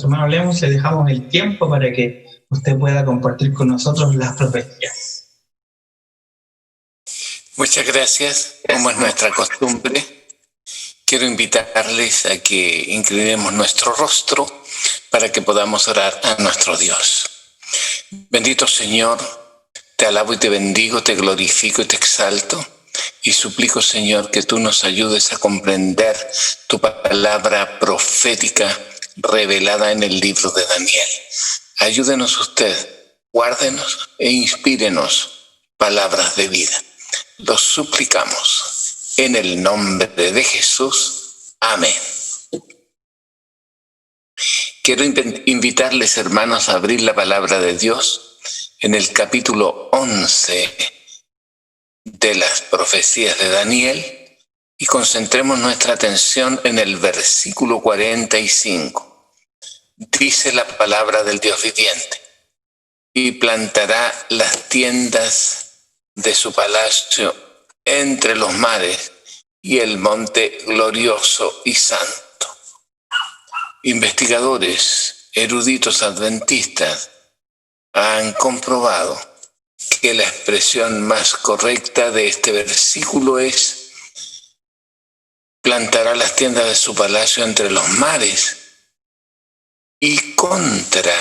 nuestro hermano Lemus, le dejamos el tiempo para que usted pueda compartir con nosotros las profecías. Muchas gracias. Como es nuestra costumbre, quiero invitarles a que inclinemos nuestro rostro para que podamos orar a nuestro Dios. Bendito Señor, te alabo y te bendigo, te glorifico y te exalto. Y suplico, Señor, que tú nos ayudes a comprender tu palabra profética revelada en el libro de Daniel. Ayúdenos usted, guárdenos e inspírenos palabras de vida. Lo suplicamos en el nombre de Jesús. Amén. Quiero invitarles, hermanos, a abrir la palabra de Dios en el capítulo 11 de las profecías de Daniel y concentremos nuestra atención en el versículo 45. Dice la palabra del Dios viviente: y plantará las tiendas de su palacio entre los mares y el monte glorioso y santo. Investigadores, eruditos adventistas han comprobado que la expresión más correcta de este versículo es: plantará las tiendas de su palacio entre los mares y contra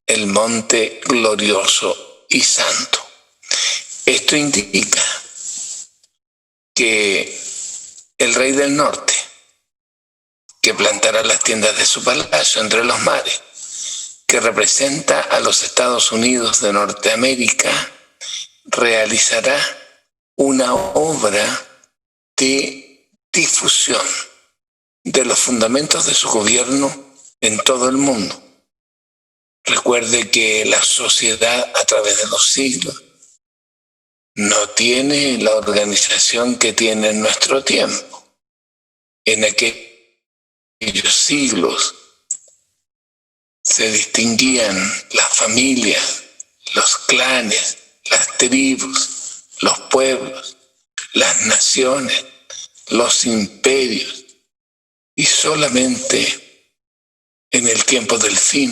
el monte glorioso y santo. Esto indica que el rey del norte, que plantará las tiendas de su palacio entre los mares, que representa a los Estados Unidos de Norteamérica, realizará una obra de difusión de los fundamentos de su gobierno en todo el mundo. Recuerde que la sociedad a través de los siglos no tiene la organización que tiene en nuestro tiempo. En aquellos siglos se distinguían las familias, los clanes, las tribus, los pueblos, las naciones, los imperios, y solamente en el tiempo del fin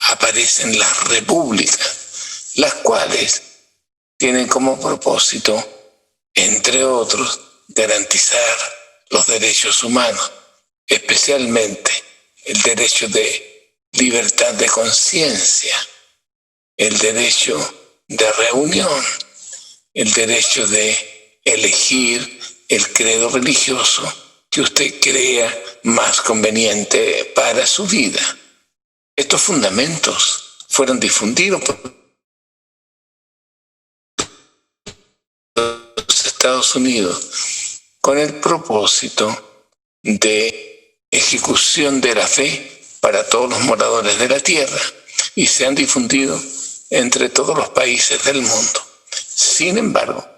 aparecen las repúblicas, las cuales tienen como propósito, entre otros, garantizar los derechos humanos, especialmente el derecho de libertad de conciencia, el derecho de reunión, el derecho de elegir el credo religioso que usted crea más conveniente para su vida. Estos fundamentos fueron difundidos por los Estados Unidos con el propósito de ejecución de la fe para todos los moradores de la tierra y se han difundido entre todos los países del mundo. Sin embargo,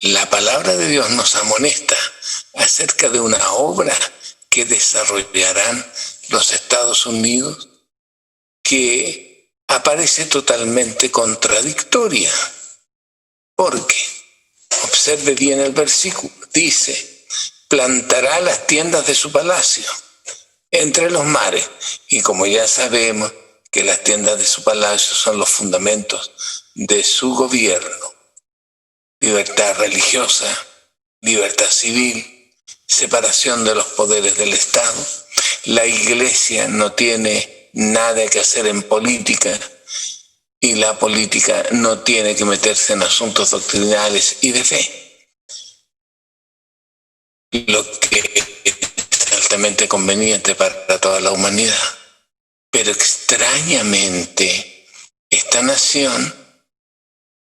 la palabra de Dios nos amonesta acerca de una obra que desarrollarán los Estados Unidos que aparece totalmente contradictoria. Porque, observe bien el versículo, dice: plantará las tiendas de su palacio entre los mares. Y como ya sabemos que las tiendas de su palacio son los fundamentos de su gobierno: libertad religiosa, libertad civil, separación de los poderes del Estado. La Iglesia no tiene nada que hacer en política y la política no tiene que meterse en asuntos doctrinales y de fe. Lo que es altamente conveniente para toda la humanidad. Pero extrañamente, esta nación,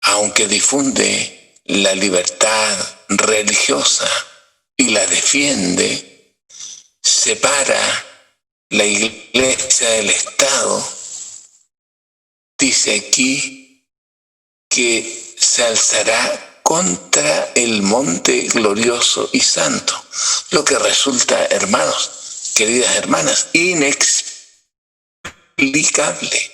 aunque difunde la libertad religiosa y la defiende, separa la Iglesia del Estado. Dice aquí que se alzará contra el monte glorioso y santo, lo que resulta, hermanos, queridas hermanas, inexplicable.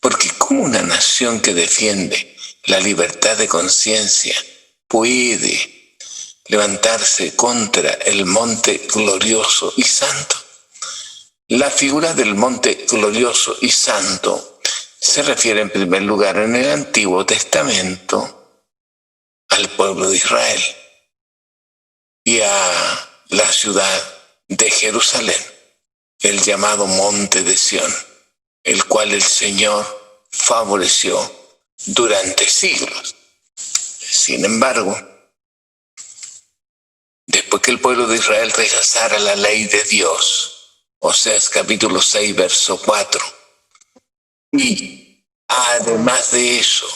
Porque ¿cómo una nación que defiende la libertad de conciencia puede levantarse contra el monte glorioso y santo? La figura del monte glorioso y santo se refiere en primer lugar en el Antiguo Testamento al pueblo de Israel y a la ciudad de Jerusalén, el llamado monte de Sión, el cual el Señor favoreció durante siglos. Sin embargo, después que el pueblo de Israel rechazara la ley de Dios, Oseas capítulo 6, verso 4, y además de eso,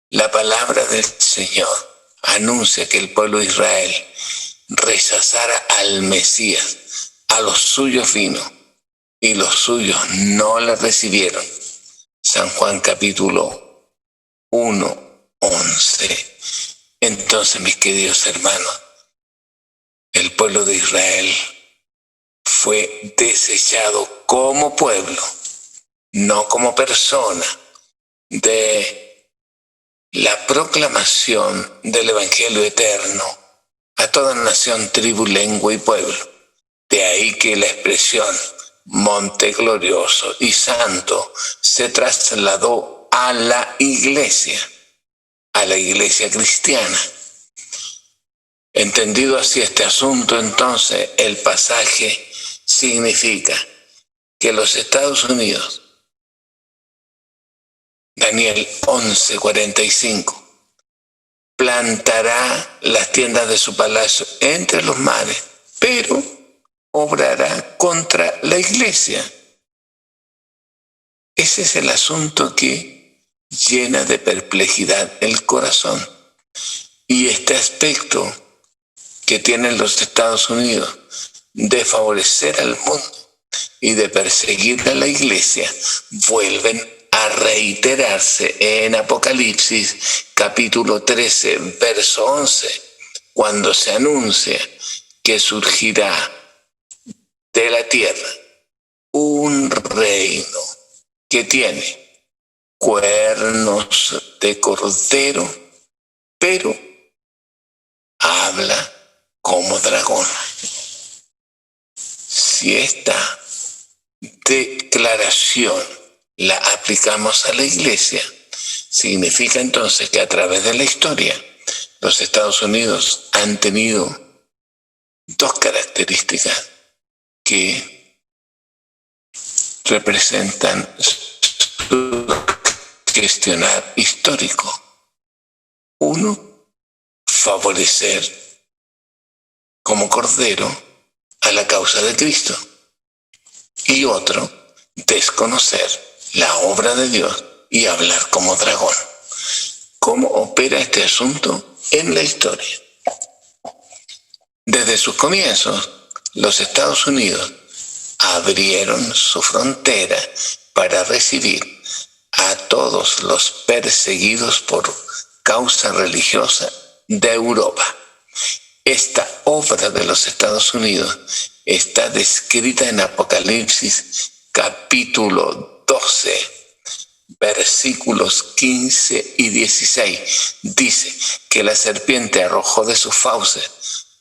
la palabra del Señor anuncia que el pueblo de Israel rechazara al Mesías, a los suyos vino, y los suyos no le recibieron. San Juan capítulo 1, 11. Entonces, mis queridos hermanos, el pueblo de Israel fue desechado como pueblo, no como persona, de la proclamación del Evangelio eterno a toda nación, tribu, lengua y pueblo. De ahí que la expresión monte glorioso y santo se trasladó a la iglesia cristiana. Entendido así este asunto, entonces el pasaje significa que los Estados Unidos, Daniel 11:45, plantará las tiendas de su palacio entre los mares, pero obrará contra la iglesia. Ese es el asunto que llena de perplejidad el corazón. Y este aspecto que tienen los Estados Unidos de favorecer al mundo y de perseguir a la iglesia vuelven a reiterarse en Apocalipsis capítulo 13, verso 11, cuando se anuncia que surgirá de la tierra un reino que tiene cuernos de cordero, pero habla como dragón. Si esta declaración la aplicamos a la iglesia, significa entonces que a través de la historia los Estados Unidos han tenido dos características que representan su gestionar histórico. Uno, favorecer como cordero a la causa de Cristo. Y otro, desconocer la obra de Dios y hablar como dragón. ¿Cómo opera este asunto en la historia? Desde sus comienzos, los Estados Unidos abrieron su frontera para recibir a todos los perseguidos por causa religiosa de Europa. Esta obra de los Estados Unidos está descrita en Apocalipsis capítulo 12, versículos 15 y 16. Dice que la serpiente arrojó de sus fauces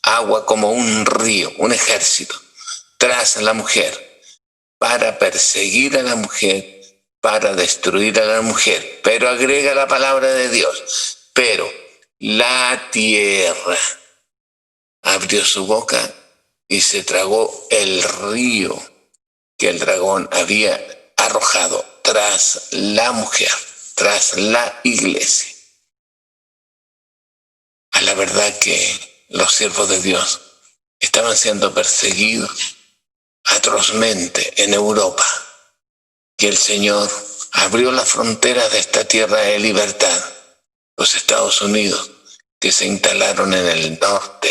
agua como un río, un ejército, tras la mujer, para perseguir a la mujer, para destruir a la mujer. Pero agrega la palabra de Dios, pero la tierra abrió su boca y se tragó el río que el dragón había arrojado tras la mujer, tras la iglesia. A la verdad que los siervos de Dios estaban siendo perseguidos atrozmente en Europa, que el Señor abrió las fronteras de esta tierra de libertad. Los Estados Unidos, que se instalaron en el norte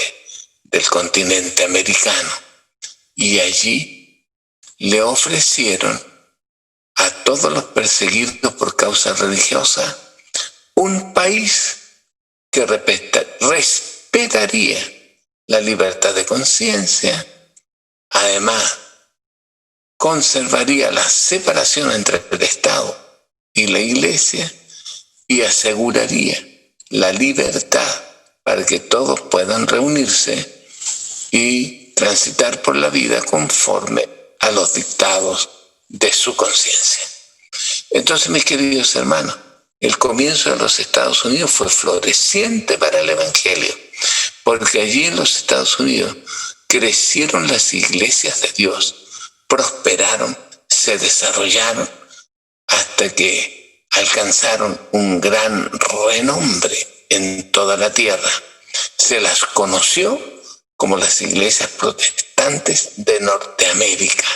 del continente americano, y allí le ofrecieron a todos los perseguidos por causa religiosa un país que respetaría la libertad de conciencia. Además, conservaría la separación entre el Estado y la Iglesia y aseguraría la libertad para que todos puedan reunirse y transitar por la vida conforme a los dictados de su conciencia. Entonces, mis queridos hermanos, el comienzo de los Estados Unidos fue floreciente para el Evangelio, porque allí en los Estados Unidos crecieron las iglesias de Dios, prosperaron, se desarrollaron hasta que alcanzaron un gran renombre en toda la tierra. Se las conoció como las iglesias protestantes de Norteamérica.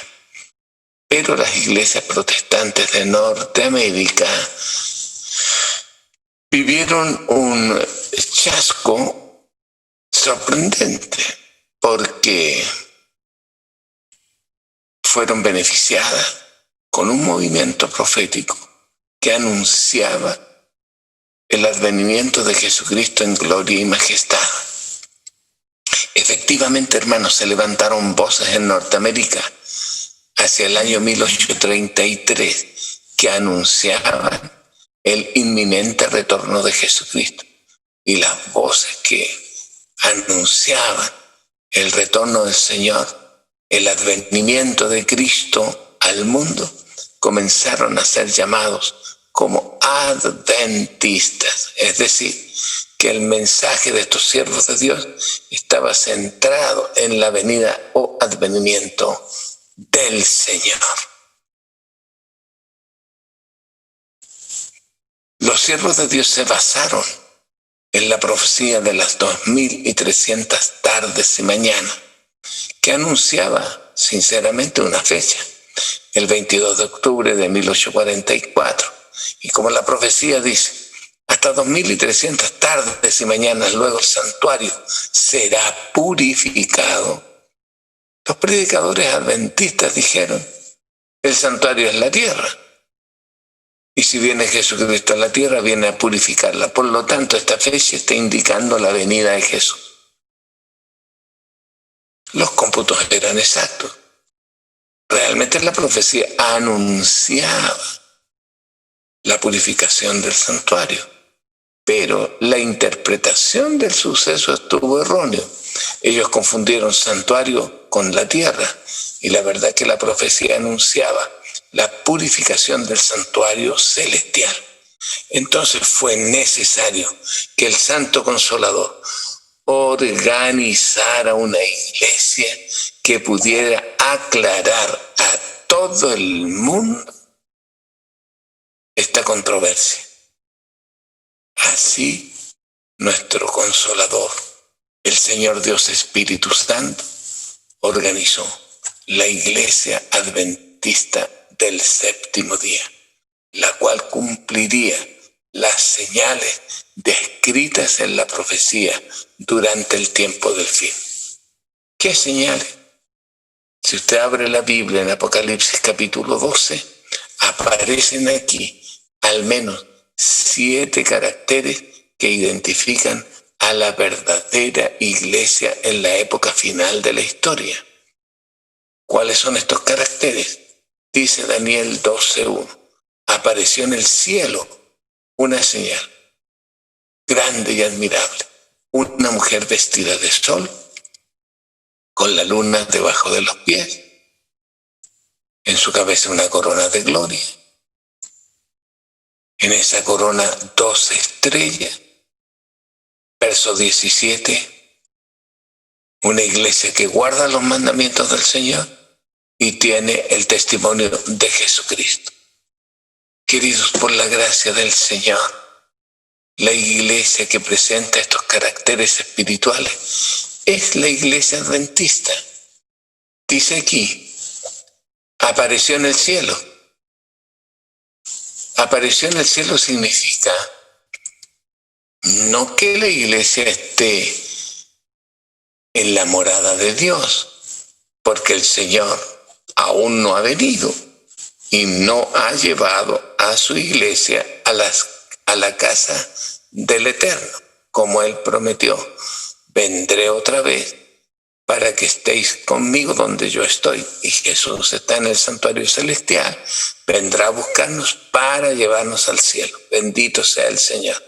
Pero las iglesias protestantes de Norteamérica vivieron un chasco sorprendente porque fueron beneficiadas con un movimiento profético que anunciaba el advenimiento de Jesucristo en gloria y majestad. Efectivamente, hermanos, se levantaron voces en Norteamérica hacia el año 1833 que anunciaban el inminente retorno de Jesucristo. Y las voces que anunciaban el retorno del Señor, el advenimiento de Cristo al mundo, comenzaron a ser llamados como adventistas. Es decir, que el mensaje de estos siervos de Dios estaba centrado en la venida o advenimiento del Señor. Los siervos de Dios se basaron en la profecía de las 2300 tardes y mañanas, que anunciaba sinceramente una fecha, el 22 de octubre de 1844. Y como la profecía dice, hasta 2300 tardes y mañanas luego el santuario será purificado. Los predicadores adventistas dijeron, el santuario es la tierra. Y si viene Jesucristo a la tierra, viene a purificarla. Por lo tanto, esta fecha está indicando la venida de Jesús. Los cómputos eran exactos. Realmente la profecía anunciaba la purificación del santuario. Pero la interpretación del suceso estuvo errónea. Ellos confundieron santuario con la tierra. Y la verdad que la profecía anunciaba la purificación del santuario celestial. Entonces fue necesario que el Santo Consolador organizara una iglesia que pudiera aclarar a todo el mundo esta controversia. Así, nuestro Consolador, el Señor Dios Espíritu Santo, organizó la Iglesia Adventista del séptimo día, la cual cumpliría las señales descritas en la profecía durante el tiempo del fin. ¿Qué señales? Si usted abre la Biblia en Apocalipsis capítulo 12, aparecen aquí al menos 7 caracteres que identifican a la verdadera iglesia en la época final de la historia. ¿Cuáles son estos caracteres? Dice Daniel 12:1. Apareció en el cielo una señal grande y admirable. Una mujer vestida de sol, con la luna debajo de los pies, en su cabeza una corona de gloria. En esa corona 12 estrellas. Verso 17. Una iglesia que guarda los mandamientos del Señor y tiene el testimonio de Jesucristo. Queridos, por la gracia del Señor, la iglesia que presenta estos caracteres espirituales es la iglesia adventista. Dice aquí, apareció en el cielo. Apareció en el cielo significa no que la iglesia esté en la morada de Dios, porque el Señor aún no ha venido y no ha llevado a su iglesia a la casa del Eterno, como Él prometió. Vendré otra vez para que estéis conmigo donde yo estoy. Y Jesús está en el santuario celestial, vendrá a buscarnos para llevarnos al cielo. Bendito sea el Señor.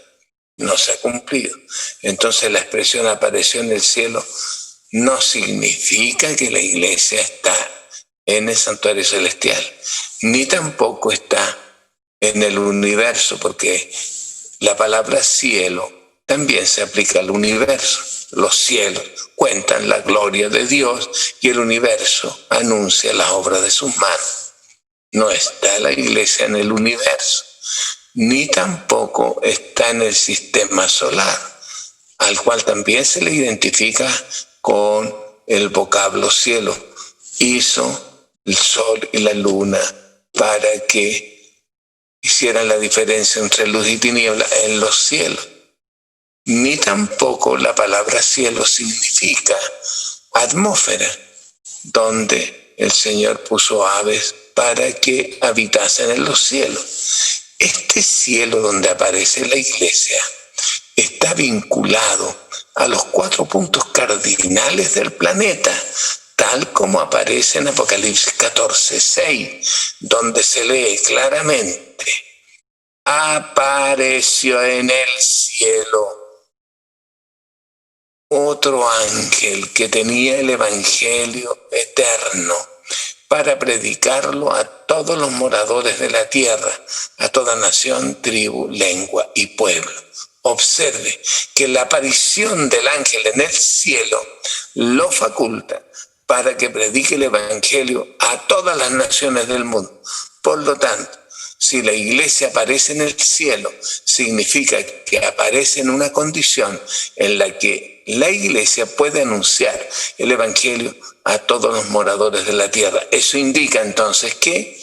No se ha cumplido. Entonces la expresión apareció en el cielo no significa que la iglesia está en el santuario celestial, ni tampoco está en el universo, porque la palabra cielo también se aplica al universo. Los cielos cuentan la gloria de Dios y el universo anuncia las obras de sus manos. No está la iglesia en el universo, ni tampoco está en el sistema solar, al cual también se le identifica con el vocablo cielo. Hizo el sol y la luna para que hicieran la diferencia entre luz y tiniebla en los cielos. Ni tampoco la palabra cielo significa atmósfera, donde el Señor puso aves para que habitasen en los cielos. Este cielo donde aparece la iglesia está vinculado a los 4 puntos cardinales del planeta, tal como aparece en Apocalipsis 14:6, donde se lee claramente: apareció en el cielo otro ángel que tenía el evangelio eterno para predicarlo a todos los moradores de la tierra, a toda nación, tribu, lengua y pueblo. Observe que la aparición del ángel en el cielo lo faculta para que predique el evangelio a todas las naciones del mundo. Por lo tanto, si la iglesia aparece en el cielo, significa que aparece en una condición en la que la iglesia puede anunciar el evangelio a todos los moradores de la tierra. Eso indica entonces que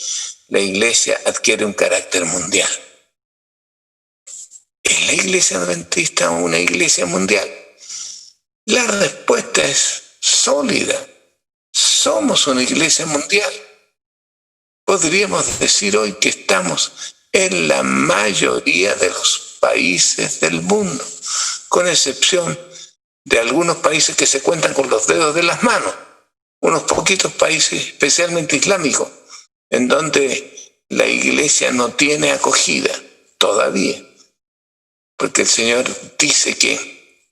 la iglesia adquiere un carácter mundial. ¿Es la iglesia adventista una iglesia mundial? La respuesta es sólida. Somos una iglesia mundial. Podríamos decir hoy que estamos en la mayoría de los países del mundo, con excepción de algunos países que se cuentan con los dedos de las manos, unos poquitos países, especialmente islámicos, en donde la iglesia no tiene acogida todavía, porque el Señor dice que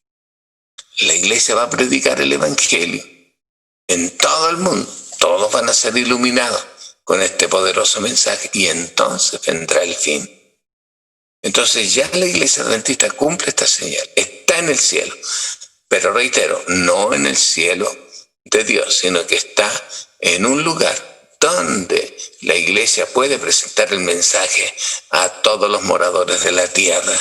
la iglesia va a predicar el evangelio en todo el mundo. Todos van a ser iluminados con este poderoso mensaje y entonces vendrá el fin. Entonces ya la iglesia adventista cumple esta señal, está en el cielo, pero reitero, no en el cielo de Dios, sino que está en un lugar donde la iglesia puede presentar el mensaje a todos los moradores de la tierra.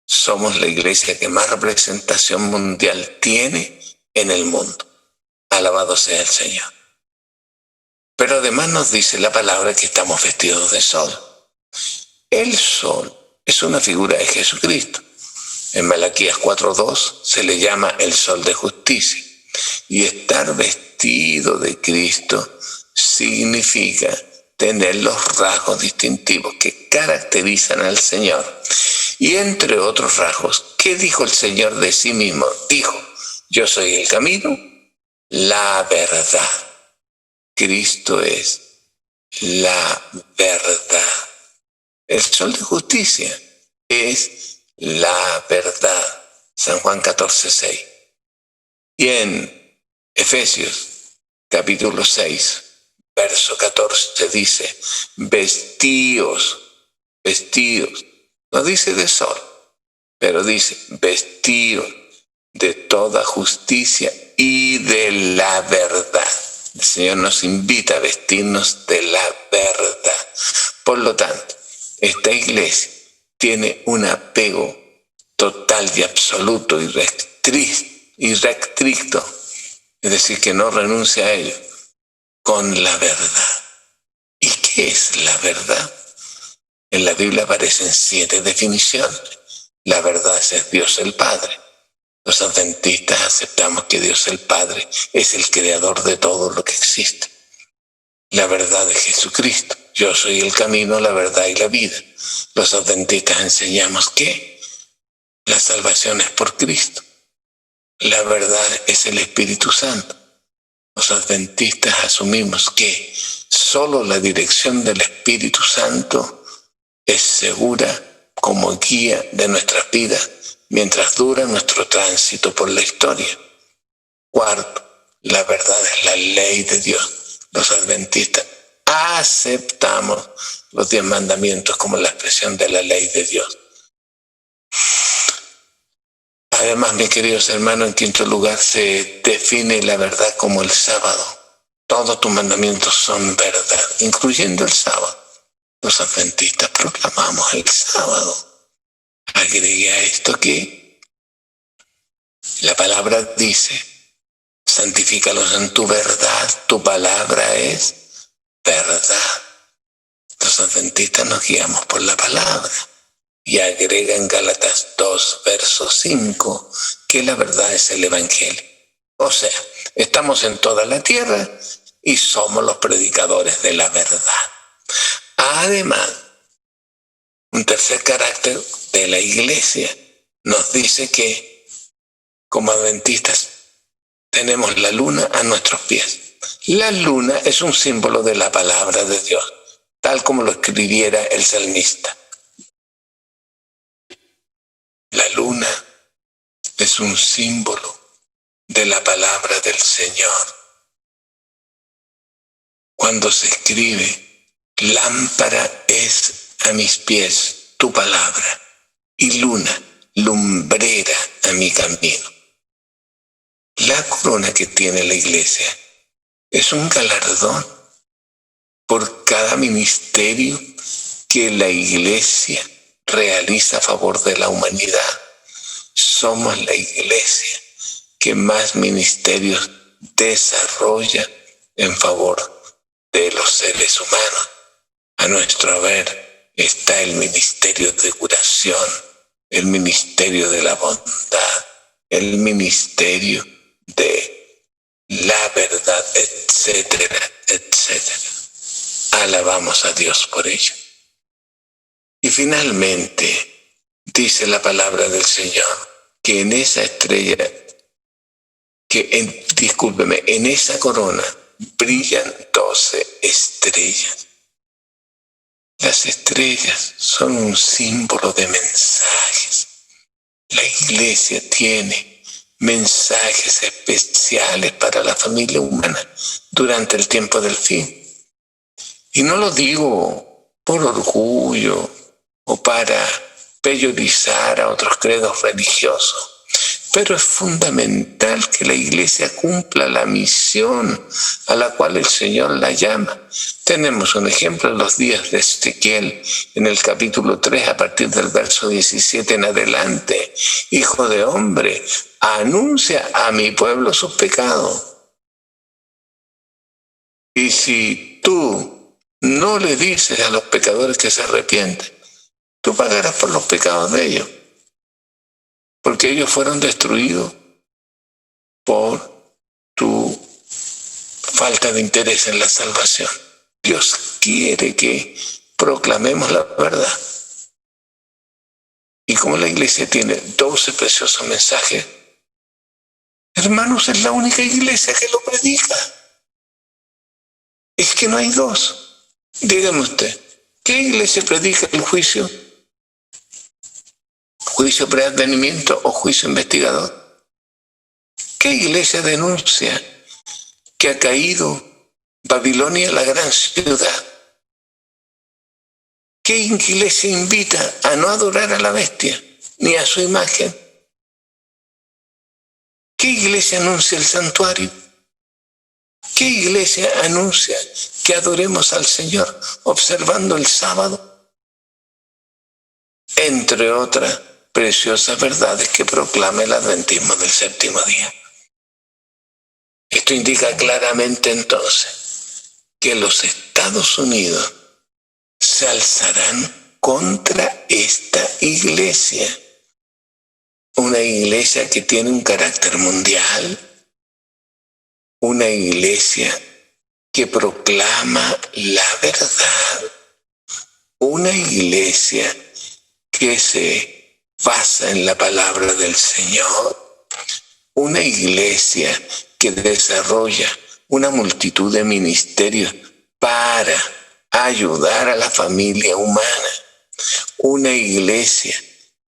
Somos la iglesia que más representación mundial tiene en el mundo. Alabado sea el Señor. Pero además nos dice la palabra que estamos vestidos de sol. El sol es una figura de Jesucristo. En Malaquías 4:2 se le llama el sol de justicia. Y estar vestido de Cristo significa tener los rasgos distintivos que caracterizan al Señor. Y entre otros rasgos, ¿qué dijo el Señor de sí mismo? Dijo: yo soy el camino, la verdad. Cristo es la verdad. El sol de justicia es la verdad. San Juan 14:6. Y en Efesios capítulo 6, verso 14 dice: vestíos. No dice de sol, pero dice vestíos de toda justicia y de la verdad. El Señor nos invita a vestirnos de la verdad. Por lo tanto, esta iglesia tiene un apego total y absoluto y restricto, es decir, que no renuncia a ello, con la verdad. ¿Y qué es la verdad? En la Biblia aparecen 7 definiciones. La verdad es Dios el Padre. Los adventistas aceptamos que Dios el Padre es el creador de todo lo que existe. La verdad de Jesucristo: yo soy el camino, la verdad y la vida. Los adventistas enseñamos que la salvación es por Cristo. La verdad es el Espíritu Santo. Los adventistas asumimos que solo la dirección del Espíritu Santo es segura como guía de nuestras vidas mientras dura nuestro tránsito por la historia. Cuarto, la verdad es la ley de Dios. los adventistas aceptamos los 10 mandamientos como la expresión de la ley de Dios. Además, mis queridos hermanos, en quinto lugar se define la verdad como el sábado. Todos tus mandamientos son verdad, incluyendo el sábado. Los adventistas proclamamos el sábado. Agregué a esto que la palabra dice: santifícalos en tu verdad, tu palabra es verdad. Los adventistas nos guiamos por la palabra. Y agrega en Gálatas 2, verso 5, que la verdad es el Evangelio. O sea, estamos en toda la tierra y somos los predicadores de la verdad. Además, un tercer carácter de la iglesia nos dice que, como adventistas, tenemos la luna a nuestros pies. La luna es un símbolo de la palabra de Dios, tal como lo escribiera el salmista. La luna es un símbolo de la palabra del Señor. Cuando se escribe: lámpara es a mis pies tu palabra, y luna, lumbrera a mi camino. La corona que tiene la iglesia es un galardón por cada ministerio que la iglesia realiza a favor de la humanidad. Somos la iglesia que más ministerios desarrolla en favor de los seres humanos. A nuestro haber está el ministerio de curación, el ministerio de la bondad, el ministerio de la verdad, etcétera, etcétera. Alabamos a Dios por ello. Y finalmente, dice la palabra del Señor, que en esa estrella, en esa corona brillan 12 estrellas. Las estrellas son un símbolo de mensajes. La iglesia tiene mensajes especiales para la familia humana durante el tiempo del fin. Y no lo digo por orgullo o para peyorizar a otros credos religiosos, pero es fundamental que la iglesia cumpla la misión a la cual el Señor la llama. Tenemos un ejemplo en los días de Ezequiel, en el capítulo 3, a partir del verso 17 en adelante. Hijo de hombre, anuncia a mi pueblo sus pecados. Y si tú no le dices a los pecadores que se arrepienten, tú pagarás por los pecados de ellos, porque ellos fueron destruidos por tu falta de interés en la salvación. Dios quiere que proclamemos la verdad. Y como la iglesia tiene 12 preciosos mensajes, hermanos, es la única iglesia que lo predica. Es que no hay dos. Dígame usted, ¿qué iglesia predica el juicio? ¿Juicio preadvenimiento o juicio investigador? ¿Qué iglesia denuncia que ha caído Babilonia, la gran ciudad? ¿Qué iglesia invita a no adorar a la bestia ni a su imagen? ¿Qué iglesia anuncia el santuario? ¿Qué iglesia anuncia que adoremos al Señor observando el sábado? Entre otras preciosas verdades que proclama el adventismo del séptimo día. Esto indica claramente entonces que los Estados Unidos se alzarán contra esta iglesia. Una iglesia que tiene un carácter mundial, una iglesia que proclama la verdad, una iglesia que se basa en la palabra del Señor, una iglesia que desarrolla una multitud de ministerios para ayudar a la familia humana, una iglesia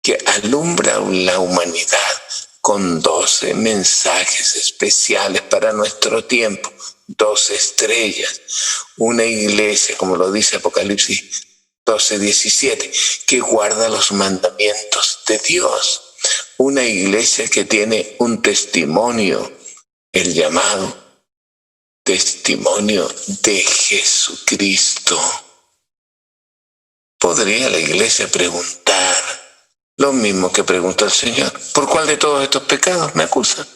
que alumbra la humanidad con 12 mensajes especiales para nuestro tiempo, 12 estrellas, una iglesia, como lo dice Apocalipsis 12:17, que guarda los mandamientos de Dios, una iglesia que tiene un testimonio, el llamado testimonio de Jesucristo. ¿Podría la iglesia preguntar lo mismo que preguntó el Señor? ¿Por cuál de todos estos pecados me acusan?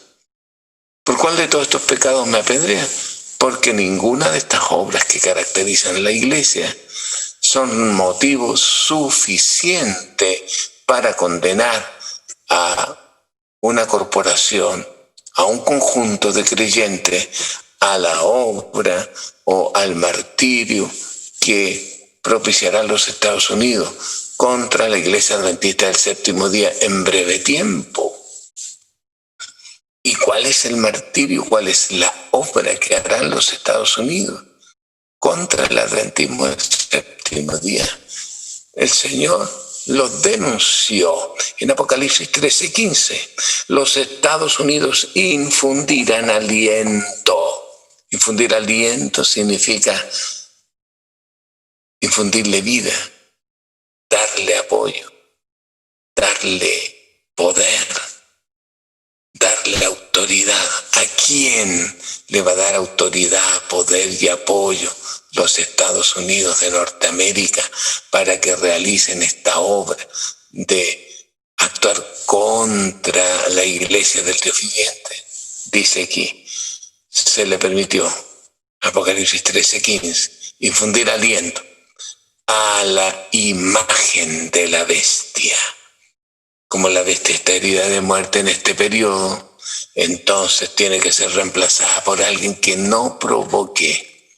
¿Por cuál de todos estos pecados me apedrean? Porque ninguna de estas obras que caracterizan a la iglesia son motivo suficiente para condenar a una corporación, a un conjunto de creyentes, a la obra o al martirio que propiciará los Estados Unidos contra la Iglesia Adventista del Séptimo Día en breve tiempo. ¿Y cuál es el martirio? ¿Cuál es la obra que harán los Estados Unidos contra el Adventismo del Séptimo Día? El Señor los denunció en Apocalipsis 13:15. Los Estados Unidos infundirán aliento. Infundir aliento significa infundirle vida, darle apoyo, darle poder, darle autoridad. ¿A quién le va a dar autoridad, poder y apoyo? Los Estados Unidos de Norteamérica, para que realicen esta obra de actuar contra la iglesia del Dios viviente. Dice aquí, se le permitió, Apocalipsis 13:15, infundir aliento a la imagen de la bestia. Como la bestia está herida de muerte en este periodo, entonces tiene que ser reemplazada por alguien que no provoque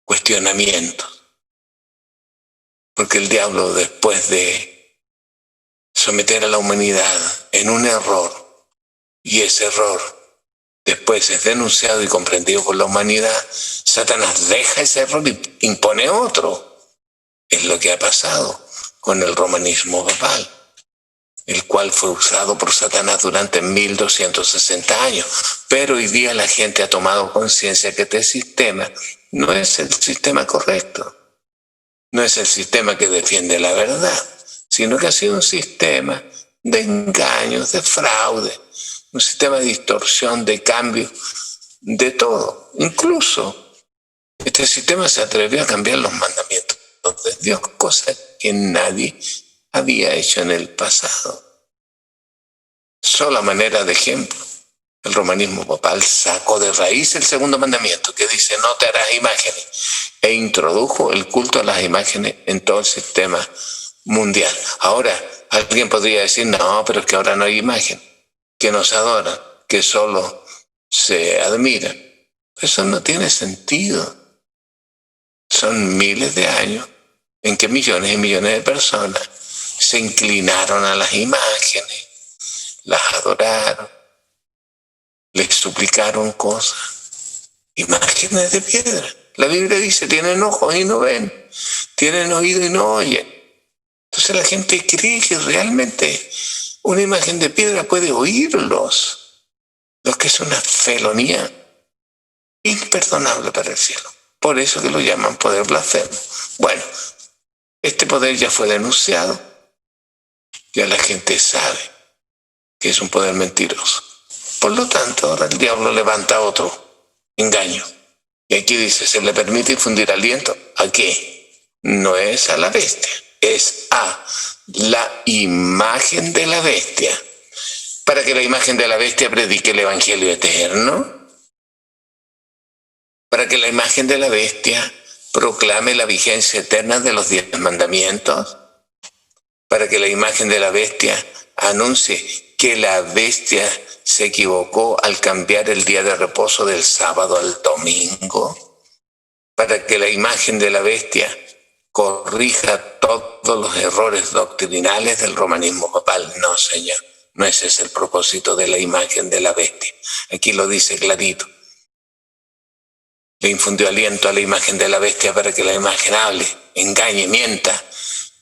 cuestionamientos. Porque el diablo, después de someter a la humanidad en un error, y ese error después es denunciado y comprendido por la humanidad, Satanás deja ese error y impone otro. Es lo que ha pasado con el romanismo papal, el cual fue usado por Satanás durante 1260 años. Pero hoy día la gente ha tomado conciencia que este sistema no es el sistema correcto, no es el sistema que defiende la verdad, sino que ha sido un sistema de engaños, de fraude, un sistema de distorsión, de cambio, de todo. Incluso este sistema se atrevió a cambiar los mandamientos de Dios, cosa que nadie había hecho en el pasado. Solo a manera de ejemplo, el romanismo papal sacó de raíz el segundo mandamiento, que dice no te harás imágenes, e introdujo el culto a las imágenes en todo el sistema mundial. Ahora, alguien podría decir, no, pero es que ahora no hay imagen, que no se adoran, que solo se admiran. Eso no tiene sentido. Son miles de años en que millones y millones de personas se inclinaron a las imágenes, las adoraron, les suplicaron cosas, imágenes de piedra. La Biblia dice, tienen ojos y no ven, tienen oído y no oyen. Entonces la gente cree que realmente una imagen de piedra puede oírlos, lo que es una felonía imperdonable para el cielo. Por eso que lo llaman poder blasfemo. Bueno, este poder ya fue denunciado, ya la gente sabe que es un poder mentiroso. Por lo tanto, ahora el diablo levanta otro engaño. Y aquí dice, se le permite infundir aliento. ¿A qué? No es a la bestia, es a la imagen de la bestia. Para que la imagen de la bestia predique el evangelio eterno. Para que la imagen de la bestia proclame la vigencia eterna de los 10 mandamientos. Para que la imagen de la bestia anuncie que la bestia se equivocó al cambiar el día de reposo del sábado al domingo, para que la imagen de la bestia corrija todos los errores doctrinales del romanismo papal. No, señor, no ese es el propósito de la imagen de la bestia. Aquí lo dice clarito. Le infundió aliento a la imagen de la bestia para que la imagen hable, engañe, mienta,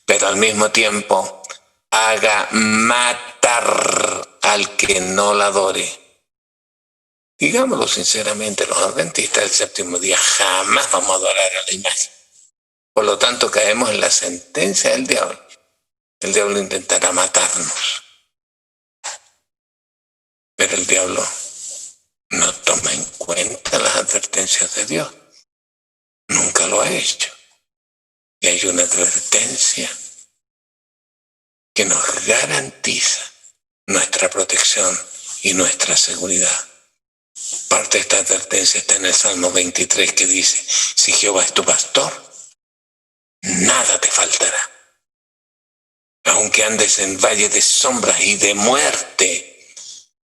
pero al mismo tiempo haga matar al que no la adore. Digámoslo sinceramente, los adventistas del séptimo día jamás vamos a adorar a la imagen. Por lo tanto, caemos en la sentencia del diablo. El diablo intentará matarnos. Pero el diablo no toma en cuenta las advertencias de Dios. Nunca lo ha hecho. Y hay una advertencia que nos garantiza nuestra protección y nuestra seguridad. Parte de esta advertencia está en el Salmo 23 que dice: si Jehová es tu pastor, nada te faltará. Aunque andes en valle de sombras y de muerte,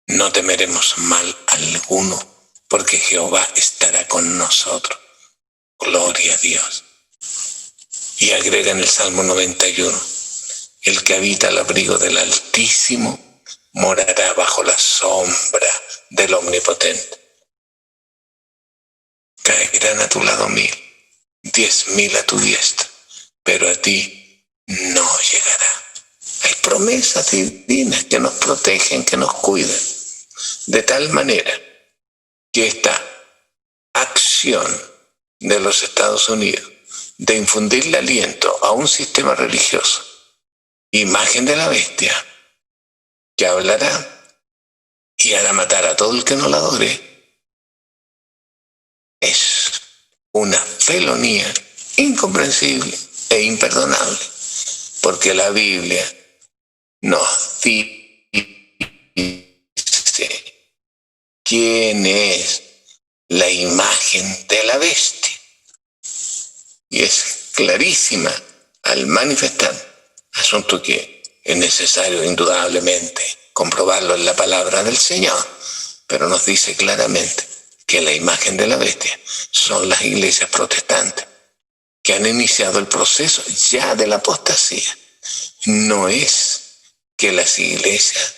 no temeremos mal alguno, porque Jehová estará con nosotros. Gloria a Dios. Y agrega en el Salmo 91: el que habita al abrigo del Altísimo morará bajo la sombra del Omnipotente. Caerán a tu lado 1000, 10.000 a tu diestra, pero a ti no llegará. Hay promesas divinas que nos protegen, que nos cuidan, de tal manera que esta acción de los Estados Unidos de infundirle aliento a un sistema religioso, imagen de la bestia, que hablará y hará matar a todo el que no la adore, es una felonía incomprensible e imperdonable, porque la Biblia nos dice quién es la imagen de la bestia. Y es clarísima al manifestar, asunto que es necesario indudablemente comprobarlo en la palabra del Señor, pero nos dice claramente que la imagen de la bestia son las iglesias protestantes que han iniciado el proceso ya de la apostasía. No es que las iglesias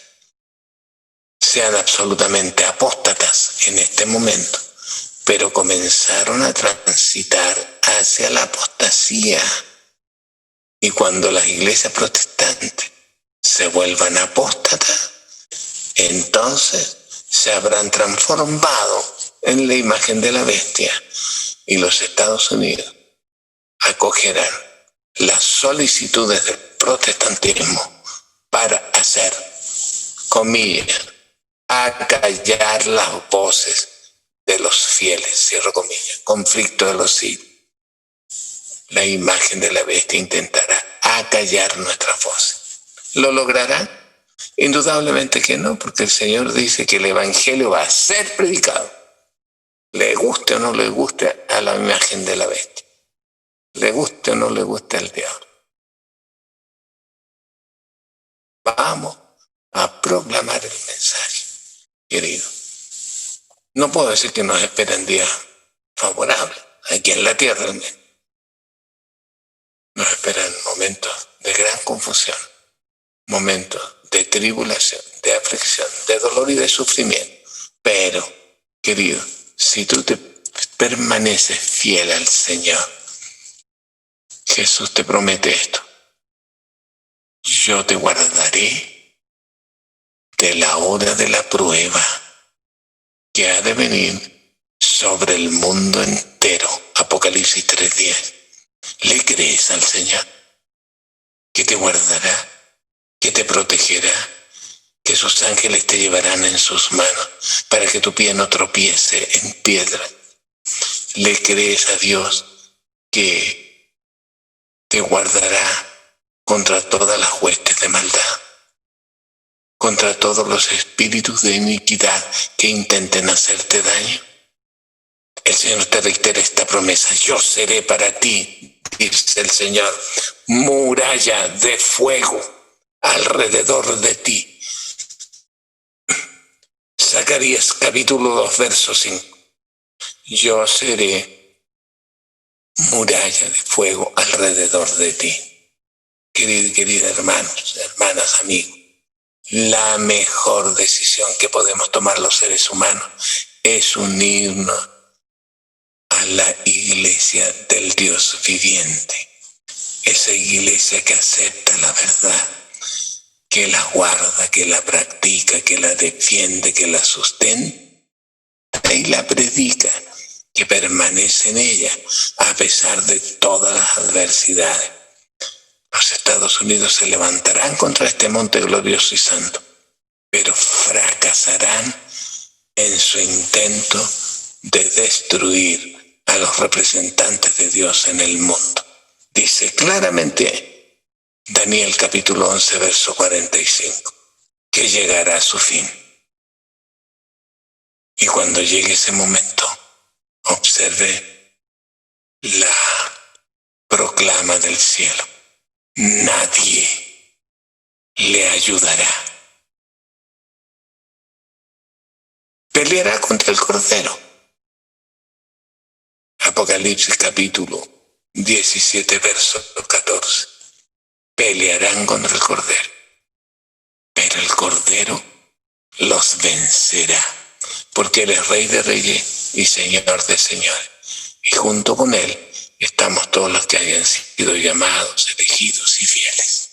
sean absolutamente apóstatas en este momento, pero comenzaron a transitar hacia la apostasía. Y cuando las iglesias protestantes se vuelvan apóstatas, entonces se habrán transformado en la imagen de la bestia, y los Estados Unidos acogerán las solicitudes del protestantismo para hacer, comillas, acallar las voces de los fieles, cierro comillas, conflicto de los siglos. La imagen de la bestia intentará acallar nuestras voces. ¿Lo logrará? Indudablemente que no, porque el Señor dice que el Evangelio va a ser predicado, le guste o no le guste a la imagen de la bestia, le guste o no le guste al diablo. Vamos a proclamar el mensaje, querido. No puedo decir que nos esperan días favorables aquí en la tierra. Nos esperan momentos de gran confusión, momentos de tribulación, de aflicción, de dolor y de sufrimiento. Pero, querido, si tú te permaneces fiel al Señor, Jesús te promete esto: yo te guardaré de la hora de la prueba que ha de venir sobre el mundo entero. Apocalipsis 3:10. ¿Le crees al Señor? Que te guardará, que te protegerá, que sus ángeles te llevarán en sus manos para que tu pie no tropiece en piedra. ¿Le crees a Dios que te guardará contra todas las huestes de maldad, contra todos los espíritus de iniquidad que intenten hacerte daño? El Señor te reitera esta promesa: yo seré para ti, dice el Señor, muralla de fuego alrededor de ti. Zacarías capítulo 2, verso 5. Yo seré muralla de fuego alrededor de ti. Querida hermanos, hermanas, amigos, la mejor decisión que podemos tomar los seres humanos es unirnos a la iglesia del Dios viviente, esa iglesia que acepta la verdad, que la guarda, que la practica, que la defiende, que la sustenta y la predica, que permanece en ella a pesar de todas las adversidades. Los Estados Unidos se levantarán contra este monte glorioso y santo, pero fracasarán en su intento de destruir a los representantes de Dios en el mundo. Dice claramente Daniel capítulo 11, verso 45, que llegará a su fin. Y cuando llegue ese momento, observe la proclama del cielo. Nadie le ayudará. Peleará contra el Cordero. Apocalipsis capítulo 17, verso 14. Pelearán contra el Cordero, pero el Cordero los vencerá, porque Él es Rey de Reyes y Señor de Señores. Y junto con Él estamos todos los que hayan sido llamados, elegidos y fieles.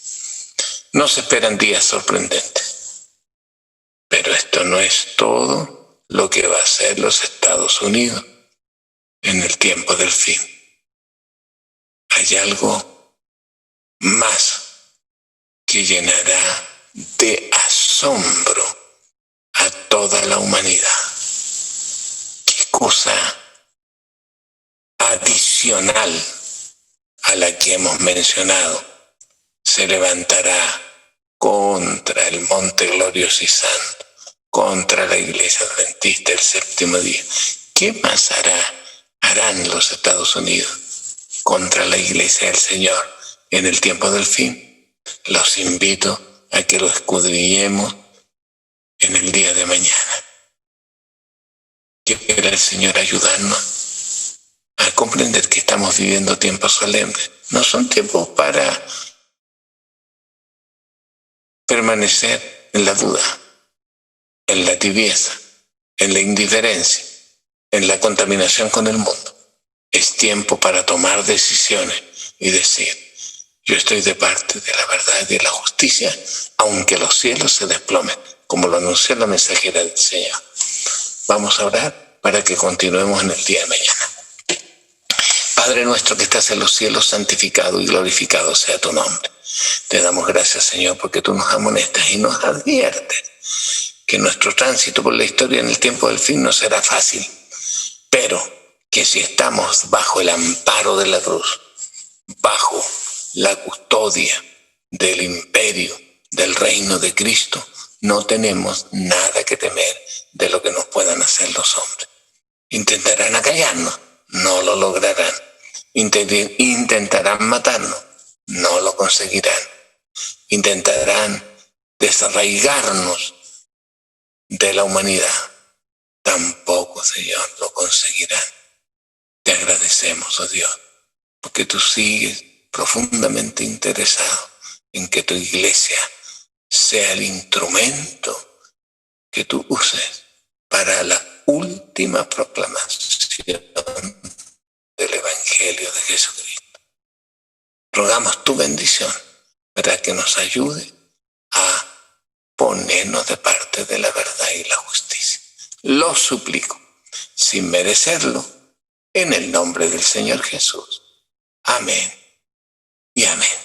Nos esperan días sorprendentes, pero esto no es todo lo que va a hacer los Estados Unidos en el tiempo del fin. Hay algo más que llenará de asombro a toda la humanidad. ¿Qué cosa adicional a la que hemos mencionado se levantará contra el monte glorioso y santo, contra la iglesia adventista del séptimo día? ¿Qué más harán los Estados Unidos contra la iglesia del Señor en el tiempo del fin? Los invito a que lo escudriñemos en el día de mañana. Quiera el Señor ayudarnos a comprender que estamos viviendo tiempos solemnes. No son tiempos para permanecer en la duda, en la tibieza, en la indiferencia, en la contaminación con el mundo. Es tiempo para tomar decisiones y decir: yo estoy de parte de la verdad y de la justicia, aunque los cielos se desplomen, como lo anunció la mensajera del Señor. Vamos a orar para que continuemos en el día de mañana. Padre nuestro que estás en los cielos, santificado y glorificado sea tu nombre. Te damos gracias, Señor, porque tú nos amonestas y nos adviertes que nuestro tránsito por la historia en el tiempo del fin no será fácil, pero que si estamos bajo el amparo de la cruz, bajo la custodia del imperio, del reino de Cristo, no tenemos nada que temer de lo que nos puedan hacer los hombres. Intentarán acallarnos, no lo lograrán. Intentarán matarnos, no lo conseguirán. Intentarán desarraigarnos de la humanidad, tampoco, Señor, lo conseguirán. Te agradecemos, oh Dios, porque tú sigues profundamente interesado en que tu iglesia sea el instrumento que tú uses para la última proclamación del Evangelio de Jesucristo. Rogamos tu bendición para que nos ayude a ponernos de parte de la verdad y la justicia. Lo suplico, sin merecerlo, en el nombre del Señor Jesús. Amén y amén.